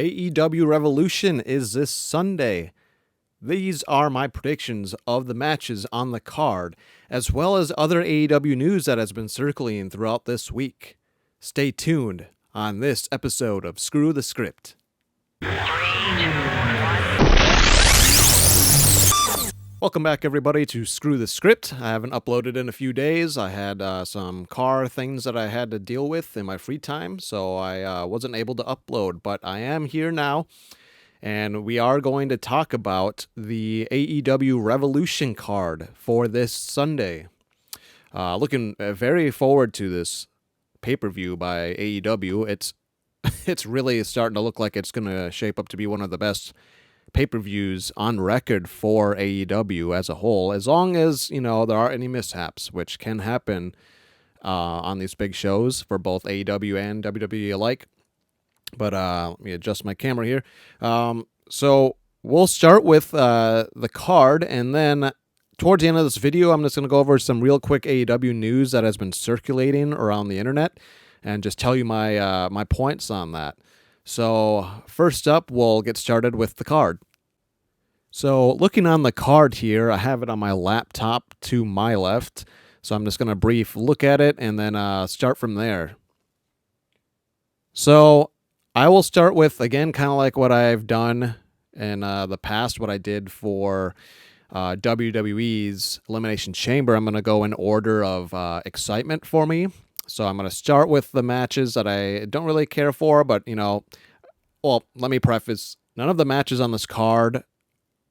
AEW Revolution is this Sunday. These are my predictions of the matches on the card, as well as other AEW news that has been circulating throughout this week. Stay tuned on this episode of Screw the Script. 3, 2, 1. Welcome back, everybody, to Screw the Script. I haven't uploaded in a few days. I had some car things that I had to deal with in my free time, so I wasn't able to upload, but I am here now. And we are going to talk about the AEW Revolution card for this Sunday. Looking very forward to this pay-per-view by AEW. It's really starting to look like it's going to shape up to be one of the best pay-per-views on record for AEW as a whole, as long as, there aren't any mishaps, which can happen on these big shows for both AEW and WWE alike. But let me adjust my camera here. So we'll start with the card, and then towards the end of this video, I'm just going to go over some real quick AEW news that has been circulating around the internet, and just tell you my points on that. So first up, we'll get started with the card. So looking on the card here, I have it on my laptop to my left. So I'm just going to brief look at it and then start from there. So I will start with, again, kind of like what I've done in the past, what I did for WWE's Elimination Chamber. I'm going to go in order of excitement for me. So I'm going to start with the matches that I don't really care for, but, well, let me preface, none of the matches on this card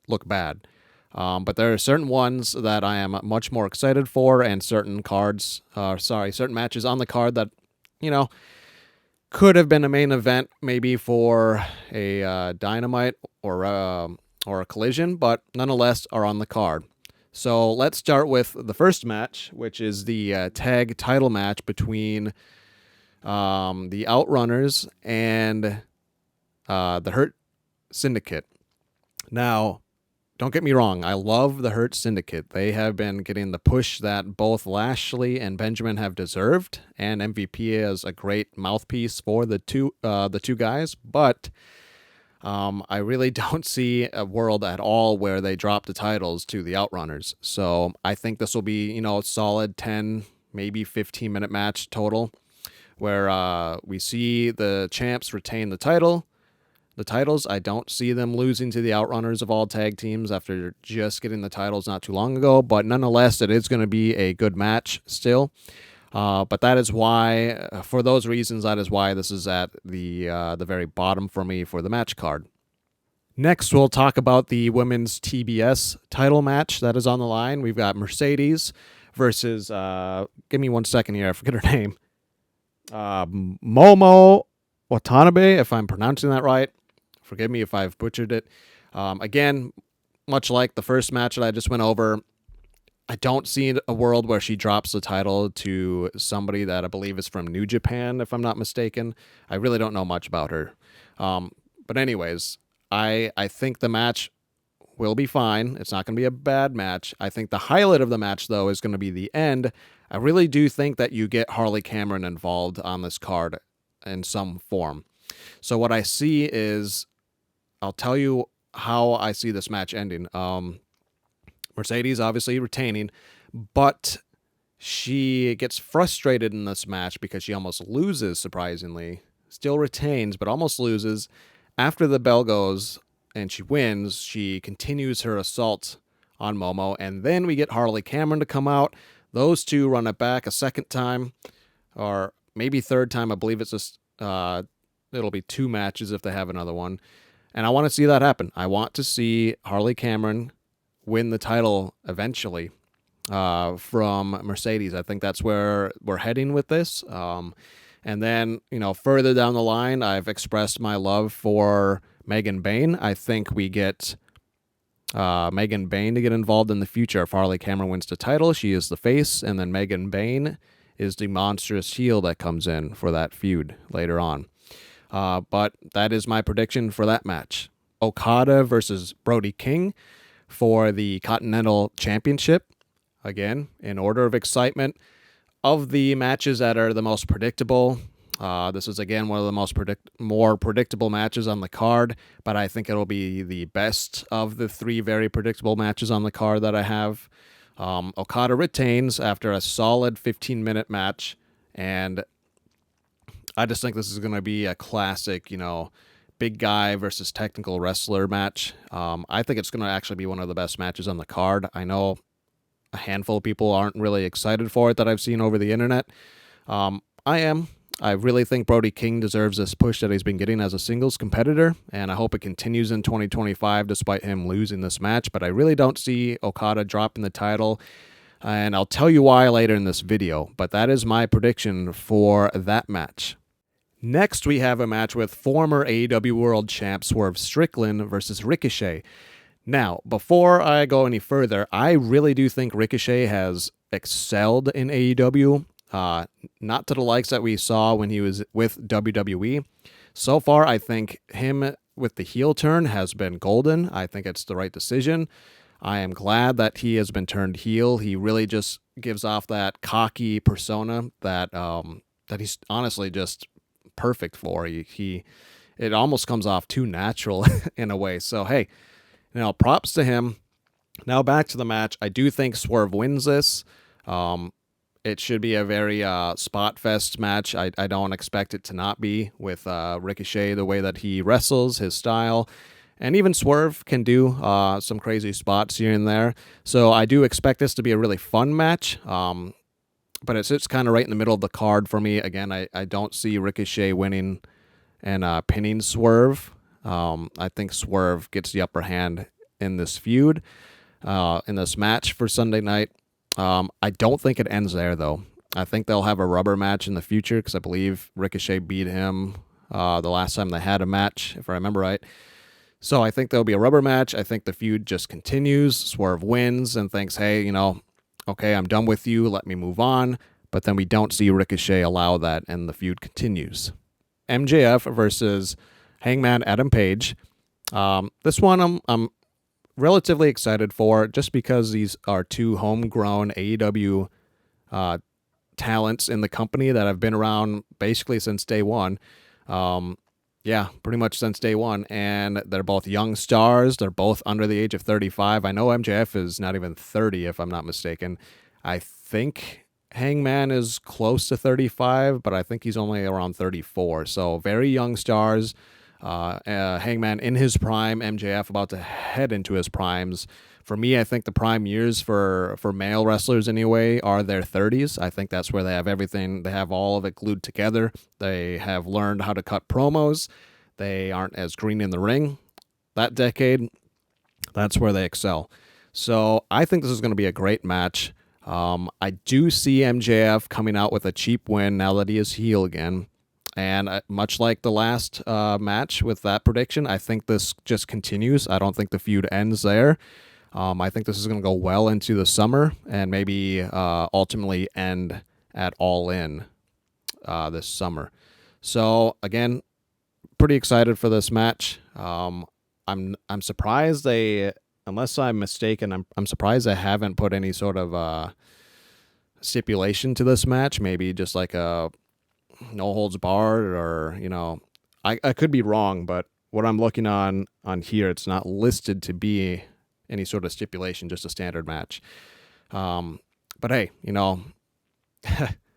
look bad. But there are certain ones that I am much more excited for, and certain matches on the card that, could have been a main event maybe for a Dynamite or a Collision, but nonetheless are on the card. So let's start with the first match, which is the tag title match between the Outrunners and the Hurt Syndicate. Now, don't get me wrong, I love the Hurt Syndicate. They have been getting the push that both Lashley and Benjamin have deserved, and MVP is a great mouthpiece for the two guys, but I really don't see a world at all where they drop the titles to the Outrunners. So I think this will be, a solid 10, maybe 15-minute match total, where we see the champs retain the titles. I don't see them losing to the Outrunners of all tag teams after just getting the titles not too long ago, but nonetheless, it is going to be a good match still. But that is why, for those reasons, that is why this is at the very bottom for me for the match card. Next, we'll talk about the women's TBS title match that is on the line. We've got Mercedes versus, give me 1 second here, I forget her name. Momo Watanabe, if I'm pronouncing that right. Forgive me if I've butchered it. Again, much like the first match that I just went over, I don't see a world where she drops the title to somebody that I believe is from New Japan, if I'm not mistaken. I really don't know much about her. But anyways, I think the match will be fine. It's not going to be a bad match. I think the highlight of the match, though, is going to be the end. I really do think that you get Harley Cameron involved on this card in some form. So what I see is, I'll tell you how I see this match ending. Mercedes obviously retaining, but she gets frustrated in this match because she almost loses, surprisingly. Still retains, but almost loses. After the bell goes and she wins, she continues her assault on Momo, and then we get Harley Cameron to come out. Those two run it back a second time, or maybe third time. I believe it's just it'll be 2 matches if they have another one. And I want to see that happen. I want to see Harley Cameron win the title eventually from Mercedes. I think that's where we're heading with this. And then, further down the line, I've expressed my love for Megan Bayne. I think we get Megan Bayne to get involved in the future. If Harley Cameron wins the title, she is the face, and then Megan Bayne is the monstrous heel that comes in for that feud later on. But that is my prediction for that match. Okada versus Brody King for the Continental Championship. Again, in order of excitement, of the matches that are the most predictable, This is, again, one of the more predictable matches on the card, but I think it'll be the best of the three very predictable matches on the card that I have. Okada retains after a solid 15-minute match, and I just think this is going to be a classic, big guy versus technical wrestler match. I think it's going to actually be one of the best matches on the card. I know a handful of people aren't really excited for it that I've seen over the internet. I am. I really think Brody King deserves this push that he's been getting as a singles competitor, and I hope it continues in 2025 despite him losing this match, but I really don't see Okada dropping the title, and I'll tell you why later in this video, but that is my prediction for that match. Next, we have a match with former AEW World Champ Swerve Strickland versus Ricochet. Now, before I go any further, I really do think Ricochet has excelled in AEW. Not to the likes that we saw when he was with WWE. So far, I think him with the heel turn has been golden. I think it's the right decision. I am glad that he has been turned heel. He really just gives off that cocky persona that he's honestly just perfect for. It almost comes off too natural in a way. So hey, props to him. Now back to the match. I do think Swerve wins this. It should be a very spot fest match. I don't expect it to not be with Ricochet, the way that he wrestles, his style. And even Swerve can do some crazy spots here and there. So I do expect this to be a really fun match. But it sits kind of right in the middle of the card for me. Again, I don't see Ricochet winning and pinning Swerve. I think Swerve gets the upper hand in this feud, in this match for Sunday night. I don't think it ends there, though. I think they'll have a rubber match in the future because I believe Ricochet beat him the last time they had a match, if I remember right. So I think there'll be a rubber match. I think the feud just continues. Swerve wins and thinks, hey, okay, I'm done with you. Let me move on. But then we don't see Ricochet allow that, and the feud continues. MJF versus Hangman Adam Page. This one I'm relatively excited for, just because these are two homegrown AEW talents in the company that have been around basically since day one. Pretty much since day one. And they're both young stars. They're both under the age of 35. I know MJF is not even 30, if I'm not mistaken. I think Hangman is close to 35, but I think he's only around 34. So very young stars. Hangman in his prime, MJF about to head into his primes. For me, I think the prime years for male wrestlers anyway are their 30s. I think that's where they have everything. They have all of it glued together. They have learned how to cut promos. They aren't as green in the ring. That decade, that's where they excel. So I think this is going to be a great match. I do see MJF coming out with a cheap win now that he is heel again. And much like the last match with that prediction, I think this just continues. I don't think the feud ends there. I think this is going to go well into the summer and maybe ultimately end at All In this summer. So again, pretty excited for this match. I'm surprised unless I'm mistaken, I'm surprised they haven't put any sort of stipulation to this match. Maybe just like a no holds barred, or I could be wrong, but what I'm looking on here, it's not listed to be any sort of stipulation, just a standard match. But hey,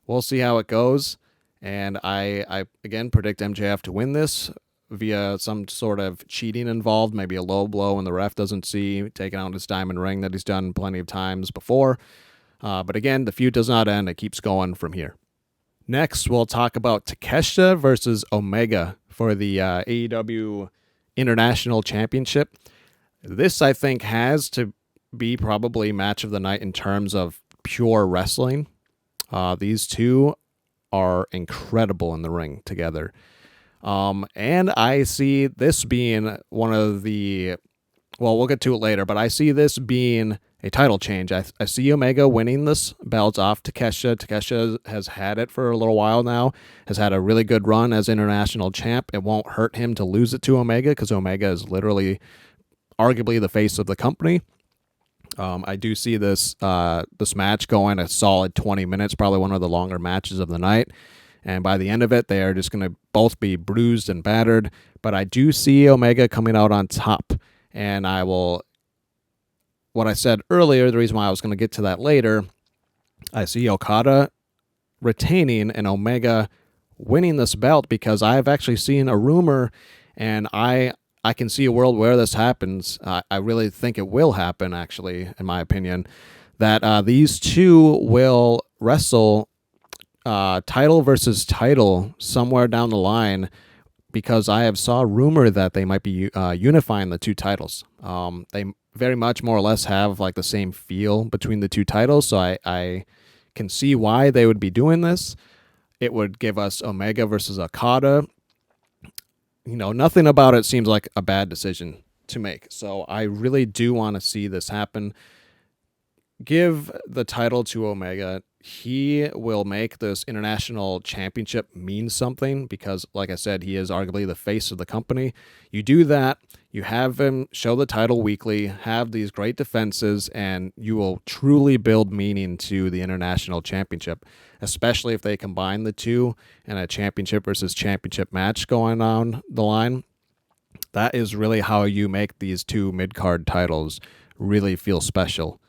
we'll see how it goes. And I again predict MJF to win this via some sort of cheating involved, maybe a low blow and the ref doesn't see, taking out his diamond ring that he's done plenty of times before. But again, the feud does not end. It keeps going from here. Next, we'll talk about Takeshita versus Omega for the AEW International Championship. This, I think, has to be probably match of the night in terms of pure wrestling. These two are incredible in the ring together. And I see this being one of the... Well, we'll get to it later, but I see this being a title change. I see Omega winning this belt off Takeshita. Takeshita has had it for a little while now, has had a really good run as international champ. It won't hurt him to lose it to Omega because Omega is literally arguably the face of the company. I do see this match going a solid 20 minutes, probably one of the longer matches of the night. and by the end of it, they are just going to both be bruised and battered. But I do see Omega coming out on top, and what I said earlier, the reason why I was going to get to that later, I see Okada retaining and Omega winning this belt because I've actually seen a rumor, and I can see a world where this happens. I really think it will happen, actually, in my opinion, that these two will wrestle title versus title somewhere down the line, because I have saw a rumor that they might be unifying the two titles. They very much more or less have like the same feel between the two titles, so I can see why they would be doing this. It would give us Omega versus Okada. Nothing about it seems like a bad decision to make. So I really do want to see this happen. Give the title to Omega. He will make this international championship mean something because, like I said, he is arguably the face of the company. You do that, you have him show the title weekly, have these great defenses, and you will truly build meaning to the international championship, especially if they combine the two in a championship versus championship match going on the line. That is really how you make these two mid-card titles really feel special.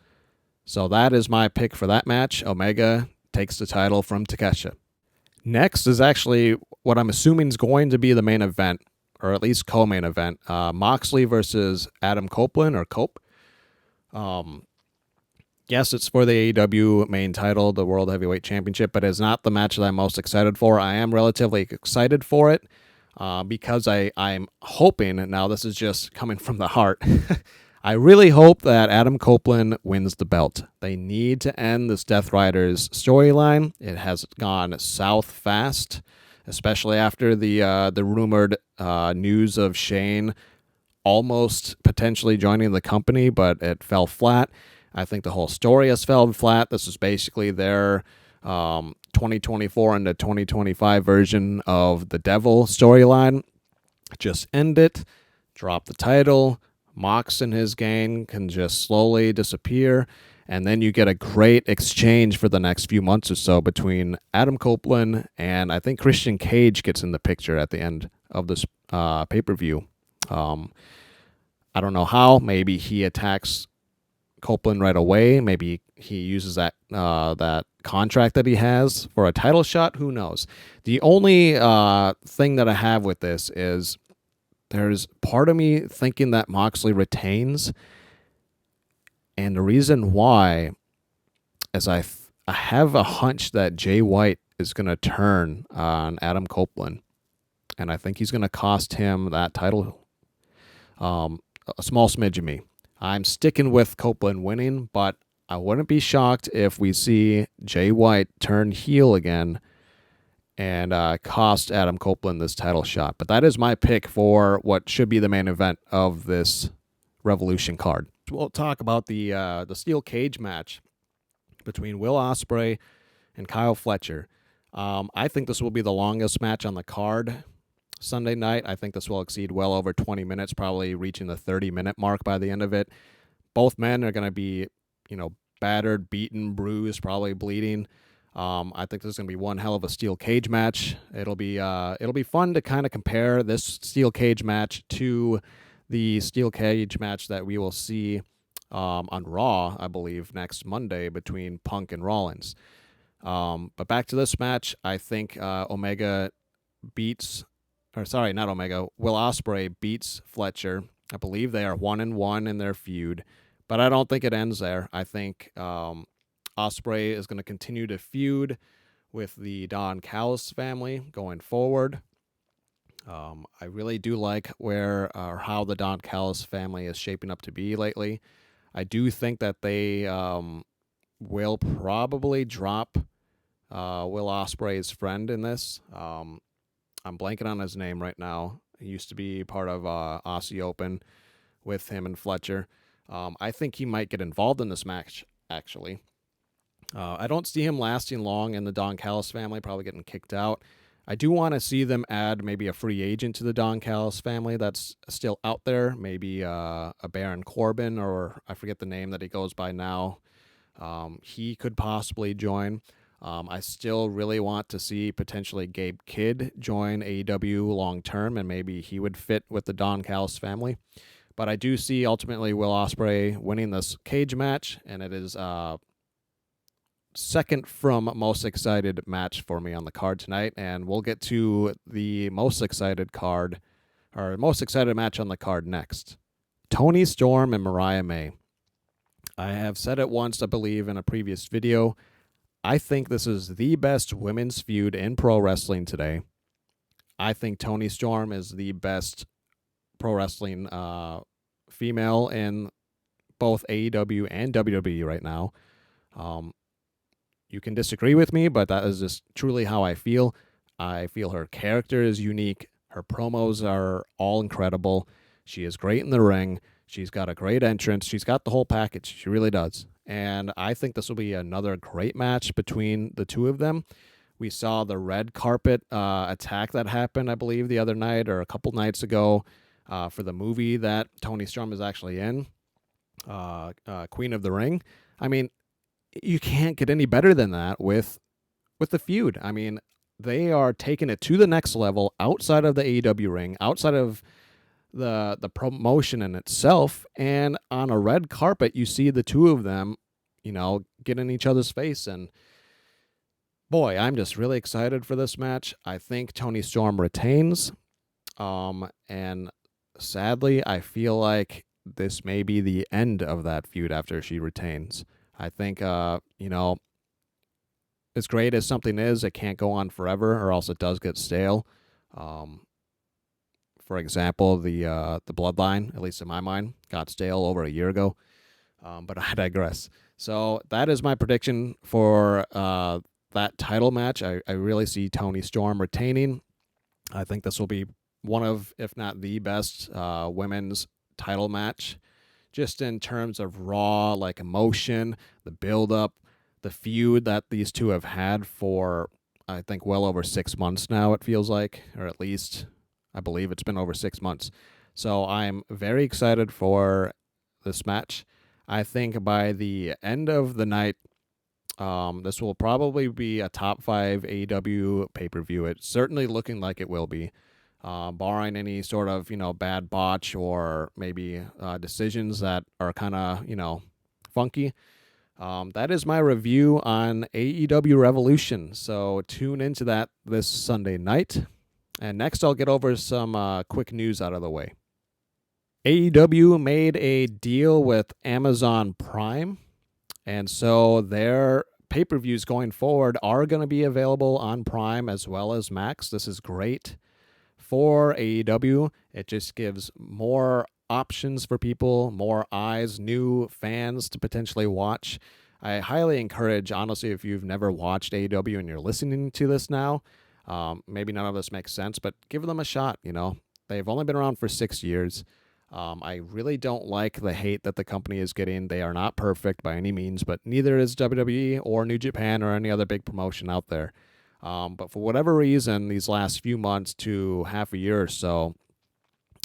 So that is my pick for that match. Omega takes the title from Takeshita. Next is actually what I'm assuming is going to be the main event, or at least co-main event. Moxley versus Adam Copeland, or Cope. Yes, it's for the AEW main title, the World Heavyweight Championship, but it's not the match that I'm most excited for. I am relatively excited for it because I'm hoping, and now this is just coming from the heart, I really hope that Adam Copeland wins the belt. They need to end this Death Riders storyline. It has gone south fast, especially after the rumored news of Shane almost potentially joining the company, but it fell flat. I think the whole story has fell flat. This is basically their 2024 into 2025 version of the Devil storyline. Just end it, drop the title. Mox and his gang can just slowly disappear, and then you get a great exchange for the next few months or so between Adam Copeland and I think Christian Cage gets in the picture at the end of this pay-per-view. I don't know how. Maybe he attacks Copeland right away. Maybe he uses that contract that he has for a title shot. Who knows? The only thing that I have with this is there's part of me thinking that Moxley retains, and the reason why is I have a hunch that Jay White is going to turn on Adam Copeland, and I think he's going to cost him that title. A small smidge of me. I'm sticking with Copeland winning, but I wouldn't be shocked if we see Jay White turn heel again and cost Adam Copeland this title shot. But that is my pick for what should be the main event of this Revolution card. We'll talk about the steel cage match between Will Ospreay and Kyle Fletcher. I think this will be the longest match on the card Sunday night. I think this will exceed well over 20 minutes, probably reaching the 30-minute mark by the end of it. Both men are going to be, battered, beaten, bruised, probably bleeding. I think this is going to be one hell of a steel cage match. It'll be fun to kind of compare this steel cage match to the steel cage match that we will see on Raw, I believe, next Monday between Punk and Rollins. But back to this match, I think Will Ospreay beats Fletcher. I believe they are 1-1 in their feud, but I don't think it ends there. I think Ospreay is going to continue to feud with the Don Callis family going forward. I really do like how the Don Callis family is shaping up to be lately. I do think that they will probably drop Will Ospreay's friend in this. I'm blanking on his name right now. He used to be part of Aussie Open with him and Fletcher. I think he might get involved in this match, actually. I don't see him lasting long in the Don Callis family, probably getting kicked out. I do want to see them add maybe a free agent to the Don Callis family that's still out there, maybe a Baron Corbin, or I forget the name that he goes by now. He could possibly join. I still really want to see potentially Gabe Kidd join AEW long term, and maybe he would fit with the Don Callis family. But I do see ultimately Will Ospreay winning this cage match, and it is second from most excited match for me on the card tonight. And we'll get to the most excited match on the card next. Toni Storm and Mariah May. I have said it once, I believe, in a previous video. I think this is the best women's feud in pro wrestling today. I think Toni Storm is the best pro wrestling female in both AEW and WWE right now. You can disagree with me, but that is just truly how I feel. I feel her character is unique. Her promos are all incredible. She is great in the ring. She's got a great entrance. She's got the whole package. She really does. And I think this will be another great match between the two of them. We saw the red carpet attack that happened, I believe, the other night or a couple nights ago for the movie that Toni Storm is actually in, Queen of the Ring. I mean, you can't get any better than that with the feud. I mean, they are taking it to the next level outside of the AEW ring, outside of the promotion in itself, and on a red carpet you see the two of them, get in each other's face. And boy, I'm just really excited for this match. I think Toni Storm retains, and sadly I feel like this may be the end of that feud after she retains. I think as great as something is, it can't go on forever or else it does get stale. For example, the Bloodline, at least in my mind, got stale over a year ago. But I digress. So that is my prediction for that title match. I really see Toni Storm retaining. I think this will be one of, if not the best, women's title match, just in terms of raw, like emotion, the build-up, the feud that these two have had for, I think, well over 6 months now, it feels like, or at least I believe it's been over 6 months. So I'm very excited for this match. I think by the end of the night, this will probably be a top 5 AEW pay-per-view. It's certainly looking like it will be, barring any sort of, bad botch or maybe decisions that are kind of, funky. That is my review on AEW Revolution. So tune into that this Sunday night. And next, I'll get over some quick news out of the way. AEW made a deal with Amazon Prime, and so their pay-per-views going forward are going to be available on Prime as well as Max. This is great for AEW. It just gives more options for people, more eyes, new fans to potentially watch. I highly encourage, honestly, if you've never watched AEW and you're listening to this now, maybe none of this makes sense, but give them a shot. They've only been around for 6 years. I really don't like the hate that the company is getting. They are not perfect by any means, but neither is WWE or New Japan or any other big promotion out there. But for whatever reason, these last few months to half a year or so,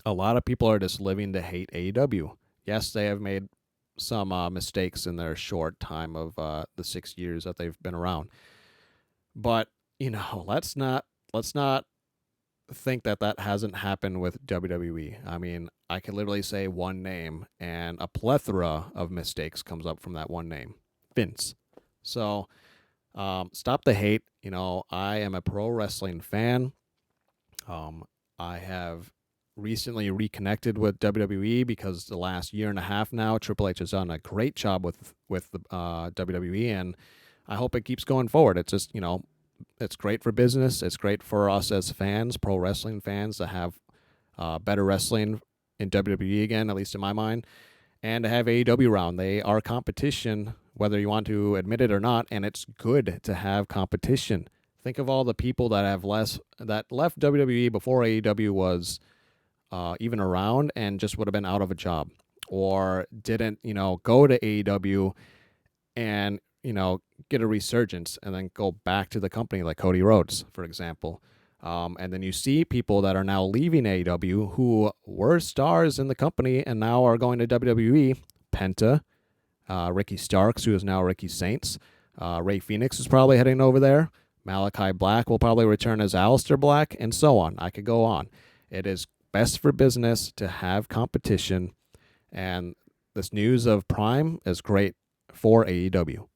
a lot of people are just living to hate AEW. Yes, they have made some mistakes in their short time of the 6 years that they've been around. But let's not think that hasn't happened with WWE. I mean, I could literally say one name and a plethora of mistakes comes up from that one name, Vince. So stop the hate. I am a pro wrestling fan. I have recently reconnected with WWE because the last year and a half now, Triple H has done a great job with the WWE, and I hope it keeps going forward. It's just, it's great for business. It's great for us as fans, pro wrestling fans, to have better wrestling in WWE again, at least in my mind, and to have AEW around. They are competition, whether you want to admit it or not, and it's good to have competition. Think of all the people that left WWE before AEW was even around and just would have been out of a job, or didn't, go to AEW and, get a resurgence and then go back to the company, like Cody Rhodes, for example. And then you see people that are now leaving AEW who were stars in the company and now are going to WWE. Penta, Ricky Starks, who is now Ricky Saints, Ray Phoenix is probably heading over there. Malachi Black will probably return as Aleister Black, and so on. I could go on. It is best for business to have competition, and this news of Prime is great for AEW.